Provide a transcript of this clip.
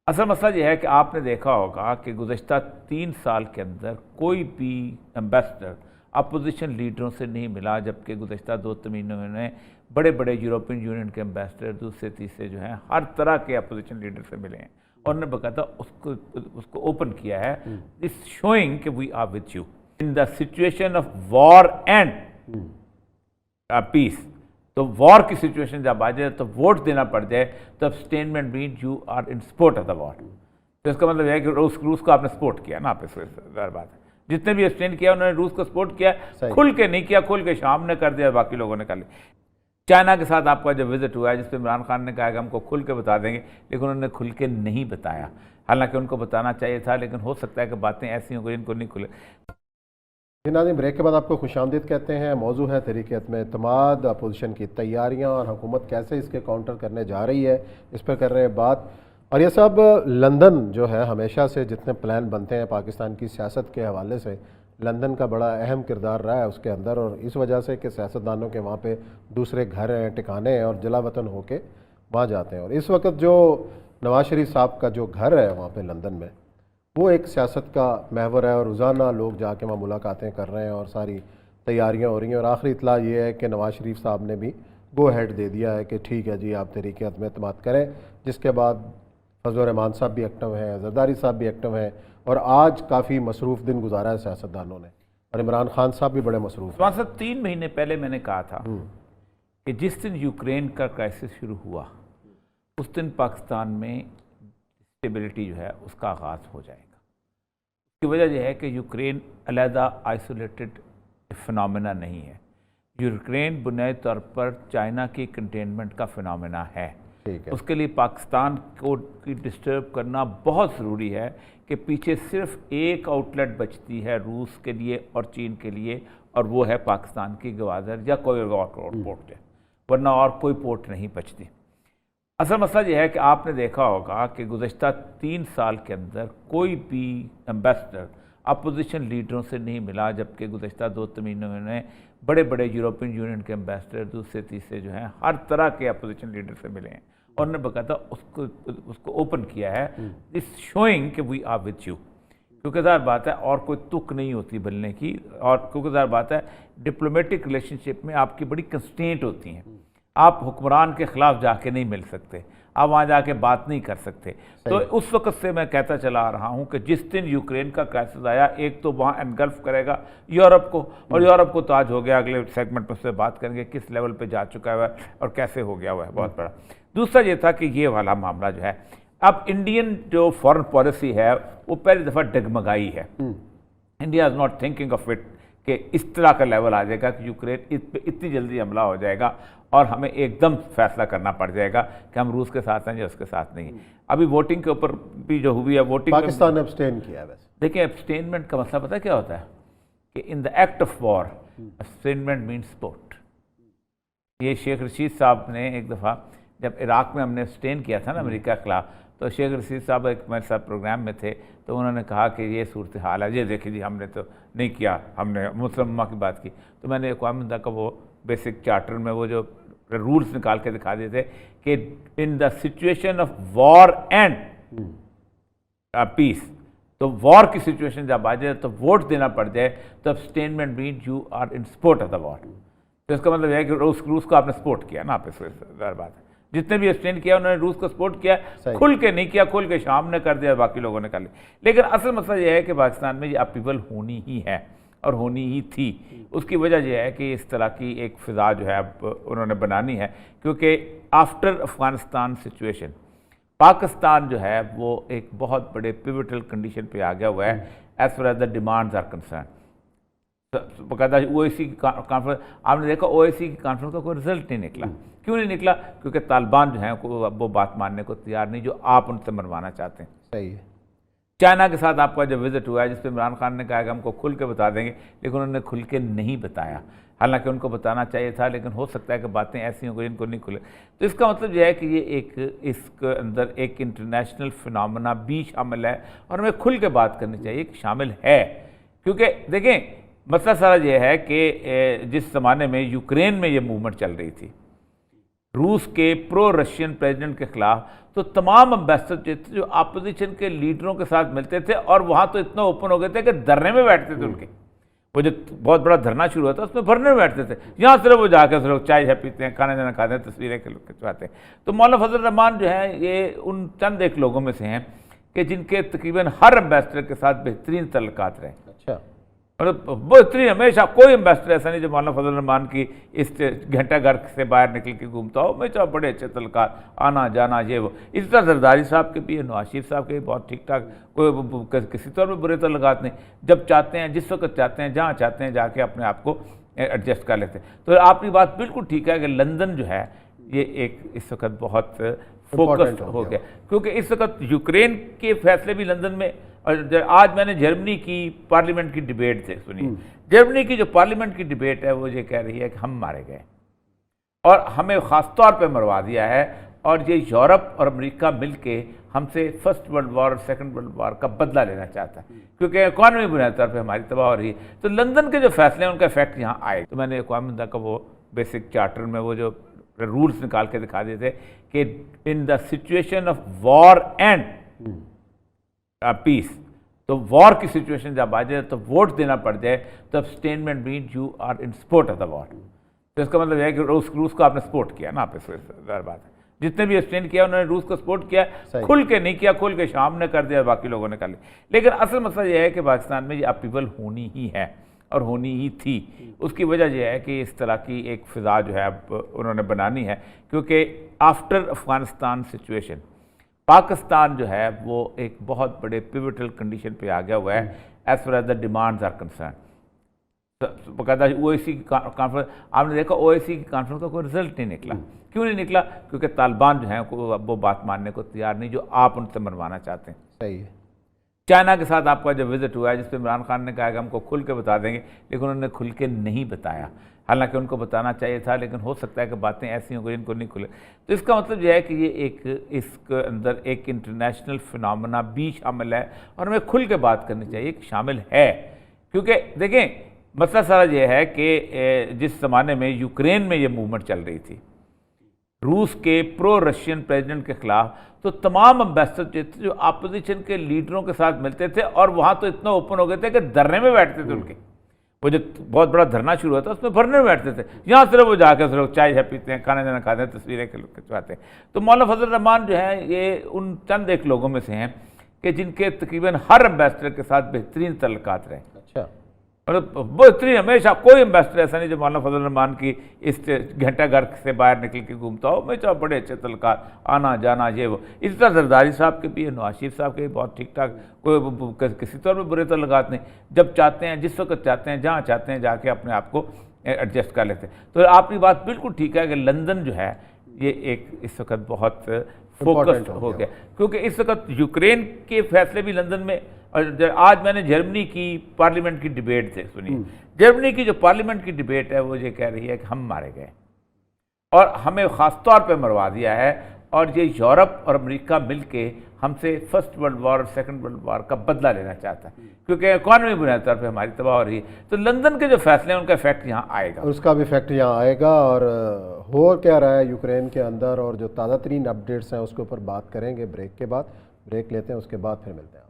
اصل مسئلہ یہ ہے کہ آپ نے دیکھا ہوگا کہ گزشتہ 3 سال کے اندر کوئی بھی ایمبیسڈر اپوزیشن لیڈروں سے نہیں ملا، جبکہ گزشتہ 2 مہینوں میں بڑے بڑے یورپین یونین کے ایمبیسڈر دوسرے تیسرے جو ہیں ہر طرح کے اپوزیشن لیڈر سے ملے ہیں، اور انہوں نے باقاعدہ اس کو اوپن کیا ہے، اس شوئنگ کہ we are with you in the situation of war and peace. تو وار کی سچویشن جب آ جائے تو ووٹ دینا پڑ جائے تو abstainment mean you are in support of the war. تو اس کا مطلب یہ ہے کہ روس کو آپ نے سپورٹ کیا نا، آپ اس ظاہر بات ہے جتنے بھی ابسٹین کیا انہوں نے روس کو سپورٹ کیا، کھل کے نہیں کیا، کھل کے شام نے کر دیا، باقی لوگوں نے کر لیا۔ چائنا کے ساتھ آپ کا جب وزٹ ہوا ہے جس پہ عمران خان نے کہا کہ ہم کو کھل کے بتا دیں گے، لیکن انہوں نے کھل کے نہیں بتایا، حالانکہ ان کو بتانا چاہیے تھا، لیکن ہو سکتا ہے کہ باتیں ایسی ہوں کہ ان کو نہیں کھلے۔ ناظرین، بریک کے بعد آپ کو خوش آمدید کہتے ہیں۔ موضوع ہے تحریک عدم اعتماد، اپوزیشن کی تیاریاں اور حکومت کیسے اس کے کاؤنٹر کرنے جا رہی ہے، اس پہ کر رہے ہیں بات۔ اور یہ سب لندن جو ہے ہمیشہ سے جتنے پلان بنتے ہیں پاکستان کی سیاست کے حوالے سے، لندن کا بڑا اہم کردار رہا ہے اس کے اندر، اور اس وجہ سے کہ سیاستدانوں کے وہاں پہ دوسرے گھر ہیں، ٹھکانے ہیں، اور جلا وطن ہو کے وہاں جاتے ہیں۔ اور اس وقت جو نواز شریف صاحب کا جو گھر ہے وہاں پہ لندن میں، وہ ایک سیاست کا محور ہے، اور روزانہ لوگ جا کے وہاں ملاقاتیں کر رہے ہیں اور ساری تیاریاں ہو رہی ہیں۔ اور آخری اطلاع یہ ہے کہ نواز شریف صاحب نے بھی گو ہیڈ دے دیا ہے کہ ٹھیک ہے جی آپ تحریک عدم اعتماد کریں، جس کے بعد فضل الرحمان صاحب بھی ایکٹو ہیں، زرداری صاحب بھی ایکٹو ہیں، اور آج کافی مصروف دن گزارا ہے سیاستدانوں نے، اور عمران خان صاحب بھی بڑے مصروف ہیں۔ 3 مہینے پہلے میں نے کہا تھا کہ جس دن یوکرین کا کرائسس شروع ہوا اس دن پاکستان میں اسٹیبلٹی جو ہے اس کا آغاز ہو جائے گا۔ اس کی وجہ یہ ہے کہ یوکرین علیحدہ آئسولیٹڈ فنامنا نہیں ہے، یوکرین بنیادی طور پر چائنا کی کنٹینمنٹ کا فنامنا ہے۔ اس کے لیے پاکستان کو ڈسٹرب کرنا بہت ضروری ہے کہ پیچھے صرف ایک آؤٹ لیٹ بچتی ہے روس کے لیے اور چین کے لیے، اور وہ ہے پاکستان کی گوادر یا کوئی اور پورٹ ہے، ورنہ اور کوئی پورٹ نہیں بچتی۔ اصل مسئلہ یہ ہے کہ آپ نے دیکھا ہوگا کہ گزشتہ 3 سال کے اندر کوئی بھی ایمبیسڈر اپوزیشن لیڈروں سے نہیں ملا، جبکہ گزشتہ 2 مہینوں میں بڑے بڑے یورپین یونین کے ایمبیسڈر دوسرے تیسرے جو ہیں ہر طرح کے اپوزیشن لیڈر سے ملے ہیں، اور انہوں نے باقاعدہ اس کو اوپن کیا ہے، اس شوئنگ کہ وی آر وتھ یو۔ کیونکہ ظاہر بات ہے اور کوئی تک نہیں ہوتی بلنے کی، اور کیونکہ ظاہر بات ہے ڈپلومیٹک ریلیشن شپ میں آپ کی بڑی کنسٹینٹ ہوتی ہیں، آپ حکمران کے خلاف جا کے نہیں مل سکتے، آپ وہاں جا کے بات نہیں کر سکتے۔ تو اس وقت سے میں کہتا چلا آ رہا ہوں کہ جس دن یوکرین کا کرائسس آیا، ایک تو وہاں انگلف کرے گا یورپ کو، اور یورپ کو تو آج ہو گیا، اگلے سیگمنٹ میں اس سے بات کریں گے کس لیول پہ جا چکا ہے اور کیسے ہو گیا ہوا ہے بہت بڑا۔ دوسرا یہ تھا کہ یہ والا معاملہ جو ہے، اب انڈین جو فورن پالیسی ہے وہ پہلی دفعہ ڈگمگائی ہے۔ India is not thinking of it کہ اس طرح کا لیول آ جائے گا کہ یوکرین اس پہ اتنی جلدی حملہ ہو جائے گا اور ہمیں ایک دم فیصلہ کرنا پڑ جائے گا کہ ہم روس کے ساتھ ہیں یا اس کے ساتھ نہیں ہیں۔ ابھی ووٹنگ کے اوپر بھی جو ہوئی ہے، ووٹنگ پاکستان نے ابسٹین کیا ہے۔ ویسے دیکھیں ابسٹینمنٹ کا مسئلہ پتہ کیا ہوتا ہے کہ in the act of war abstainment means support. یہ شیخ رشید صاحب نے ایک دفعہ جب عراق میں ہم نے ابسٹین کیا تھا نا امریکہ کے خلاف، تو شیخ رشید صاحب ایک میرے ساتھ پروگرام میں تھے، تو انہوں نے کہا کہ یہ صورتحال ہے، یہ دیکھیں جی ہم نے تو نہیں کیا، ہم نے مسلمہ کی بات کی۔ تو میں نے اقوام متحدہ کا وہ بیسک چارٹر میں وہ جو رولز نکال کے دکھا دیے تھے کہ in the situation of war and peace, تو وار کی سچویشن جب آ جائے تو ووٹ دینا پڑ جائے تو abstainment mean you are in support of the war. تو اس کا مطلب یہ ہے کہ روس کو آپ نے سپورٹ کیا نا، آپ اس ظاہر بات ہے جتنے بھی ابسٹین کیا انہوں نے روس کو سپورٹ کیا، کھل کے نہیں کیا، کھل کے شام نے کر دیا، باقی لوگوں نے کر لیا۔ لیکن اصل مسئلہ یہ ہے کہ پاکستان میں یہ اپیول ہونی ہی ہے اور ہونی ہی تھی۔ اس کی وجہ یہ ہے کہ اس طرح کی ایک فضا جو ہے اب انہوں نے بنانی ہے، کیونکہ آفٹر افغانستان سچویشن پاکستان جو ہے وہ ایک بہت بڑے پیوٹل کنڈیشن پہ آ گیا ہوا ہے as far as the demands are concern. باقاعدہ او اے سی کی کانفرنس آپ نے دیکھا، او اے سی کی کانفرنس کا کوئی رزلٹ نہیں نکلا۔ کیوں نہیں نکلا؟ کیونکہ طالبان جو ہیں وہ بات ماننے کو تیار نہیں جو آپ ان سے منوانا چاہتے ہیں۔ صحیح ہے۔ چائنا کے ساتھ آپ کا جب وزٹ ہوا ہے جس پہ عمران خان نے کہا کہ ہم کو کھل کے بتا دیں گے، لیکن انہوں نے کھل کے نہیں بتایا، حالانکہ ان کو بتانا چاہیے تھا، لیکن ہو سکتا ہے کہ باتیں ایسی ہوں کہ جن کو نہیں کھلے۔ تو اس کا مطلب یہ ہے کہ یہ اس کے اندر ایک انٹرنیشنل فنامنا بھی شامل ہے، اور ہمیں کھل کے بات کرنی چاہیے کہ شامل ہے۔ کیونکہ دیکھیں مسئلہ سارا یہ ہے کہ جس زمانے میں یوکرین میں یہ موومنٹ چل رہی تھی، روس کے پرو رشین پریزیڈنٹ کے خلاف، تو تمام امبیسڈر جو اپوزیشن کے لیڈروں کے ساتھ ملتے تھے اور وہاں تو اتنا اوپن ہو گئے تھے کہ دھرنے میں بیٹھتے تھے ان کے، وہ جو بہت بڑا دھرنا شروع ہوتا ہے اس میں بھرنے میں بیٹھتے تھے، یہاں صرف وہ جا کے صرف چائے پیتے ہیں، کھانا جانا کھاتے ہیں، تصویریں کھنچواتے ہیں۔ تو مولانا فضل الرحمان جو ہیں یہ ان چند ایک لوگوں میں سے ہیں کہ جن کے تقریباً ہر امبیسڈر کے ساتھ بہترین تعلقات رہے۔ اچھا، بہترین، ہمیشہ کوئی امبیسڈر ایسا نہیں جو مولانا فضل الرحمان کی اس گھنٹہ گھر سے باہر نکل کے گھومتا ہو، ہمیشہ بڑے اچھے تعلقات، آنا جانا یہ وہ۔ اسی طرح زرداری صاحب کے بھی ہے، نواز شریف صاحب کے بھی بہت ٹھیک ٹھاک، کوئی کسی طور پہ برے تعلقات نہیں، جب چاہتے ہیں جس وقت چاہتے ہیں جہاں چاہتے ہیں جا کے اپنے آپ کو ایڈجسٹ کر لیتے ہیں۔ تو آپ کی بات بالکل ٹھیک ہے کہ لندن جو ہے یہ ایک اس وقت بہت فوکس ہو گیا، کیونکہ اس وقت یوکرین کے فیصلے بھی لندن میں، اور آج میں نے جرمنی کی پارلیمنٹ کی ڈیبیٹ سے سنی، جرمنی کی جو پارلیمنٹ کی ڈیبیٹ ہے وہ یہ کہہ رہی ہے کہ ہم مارے گئے اور ہمیں خاص طور پہ مروا دیا ہے، اور یہ یورپ اور امریکہ مل کے ہم سے فرسٹ ورلڈ وار اور سیکنڈ ورلڈ وار کا بدلہ لینا چاہتا ہے، کیونکہ اکانومی بنیادی طور پہ ہماری تباہ ہو رہی ہے۔ تو لندن کے جو فیصلے ہیں ان کا افیکٹ یہاں آئے۔ تو میں نے اقوام متحدہ کا وہ بیسک چارٹر میں وہ جو رولز نکال کے دکھا دیے تھے کہ in the situation of war and peace, تو وار کی سچویشن جب آ جائے تو ووٹ دینا پڑ جائے تو abstainment mean you are in support of the war. تو اس کا مطلب یہ ہے کہ روس کو آپ نے سپورٹ کیا نا، آپ اس ظاہر بات ہے، جتنے بھی ابسٹین کیا انہوں نے روس کو سپورٹ کیا، کھل کے نہیں کیا، کھل کے شام نے کر دیا، باقی لوگوں نے کر لیا۔ لیکن اصل مسئلہ یہ ہے کہ پاکستان میں یہ اپیول ہونی ہی ہے اور ہونی ہی تھی۔ اس کی وجہ یہ ہے کہ اس طرح کی ایک فضا جو ہے اب انہوں نے بنانی ہے، کیونکہ آفٹر افغانستان سچویشن پاکستان جو ہے وہ ایک بہت بڑے پیوٹل کنڈیشن پہ آ گیا ہوا ہے as far as the demands are concern. باقاعدہ او اے سی کی کانفرنس، آپ نے دیکھا او اے سی کی کانفرنس کا کوئی رزلٹ نہیں نکلا۔ کیوں نہیں نکلا؟ کیونکہ طالبان جو ہیں وہ بات ماننے کو تیار نہیں جو آپ ان سے منوانا چاہتے ہیں۔ صحیح ہے۔ چائنا کے ساتھ آپ کا جو وزٹ ہوا ہے جس پہ عمران خان نے کہا کہ ہم کو کھل کے بتا دیں گے، لیکن انہوں نے کھل کے نہیں بتایا، حالانکہ ان کو بتانا چاہیے تھا، لیکن ہو سکتا ہے کہ باتیں ایسی ہوں کہ ان کو نہیں کھلے۔ تو اس کا مطلب یہ ہے کہ یہ ایک اس کے اندر ایک انٹرنیشنل فنامنا بھی شامل ہے، اور ہمیں کھل کے بات کرنی چاہیے کہ شامل ہے۔ کیونکہ دیکھیں مسئلہ سارا یہ ہے کہ جس زمانے میں یوکرین میں یہ موومنٹ چل رہی تھی روس کے پرو رشین پریزیڈنٹ کے خلاف، تو تمام امبیسڈر جو اپوزیشن کے لیڈروں کے ساتھ ملتے تھے اور وہاں تو اتنا اوپن ہو گئے تھے کہ دھرنے میں بیٹھتے تھے ان کے، وہ جو بہت بڑا دھرنا شروع ہوتا ہے اس میں بھرنے میں بیٹھتے تھے، یہاں صرف وہ جا کے صرف چائے پیتے ہیں، کھانا جانا کھاتے ہیں، تصویریں کھنچواتے ہیں۔ تو مولانا فضل الرحمان جو ہیں یہ ان چند ایک لوگوں میں سے ہیں کہ جن کے تقریباً ہر امبیسڈر کے ساتھ بہترین تعلقات رہے۔ اچھا، بہترین، ہمیشہ کوئی امبیسڈر ایسا نہیں جو مولانا فضل الرحمان کی اس گھنٹہ گھر سے باہر نکل کے گھومتا ہو، ہمیشہ بڑے اچھے تعلقات، آنا جانا یہ وہ۔ اسی طرح زرداری صاحب کے بھی ہے، نواز شریف صاحب کے بھی بہت ٹھیک ٹھاک، کوئی کسی طور پہ برے تعلقات نہیں، جب چاہتے ہیں جس وقت چاہتے ہیں جہاں چاہتے ہیں جا کے اپنے آپ کو ایڈجسٹ کر لیتے ہیں۔ تو آپ کی بات بالکل ٹھیک ہے کہ لندن جو ہے یہ ایک اس وقت بہت فوکس ہو گیا، کیونکہ اس وقت یوکرین کے فیصلے بھی لندن میں، اور آج میں نے جرمنی کی پارلیمنٹ کی ڈیبیٹ سے سنی، جرمنی کی جو پارلیمنٹ کی ڈیبیٹ ہے وہ یہ کہہ رہی ہے کہ ہم مارے گئے اور ہمیں خاص طور پہ مروا دیا ہے، اور یہ یورپ اور امریکہ مل کے ہم سے فرسٹ ورلڈ وار اور سیکنڈ ورلڈ وار کا بدلہ لینا چاہتا ہے، کیونکہ اکانومی بنیادی طور پہ ہماری تباہ ہو رہی ہے۔ تو لندن کے جو فیصلے ہیں ان کا افیکٹ یہاں آئے گا، اس کا بھی افیکٹ یہاں آئے گا۔ اور ہو کیا رہا ہے یوکرین کے اندر اور جو تازہ ترین اپڈیٹس ہیں اس کے اوپر بات کریں گے بریک کے بعد۔ بریک لیتے ہیں، اس کے بعد پھر ملتے ہیں۔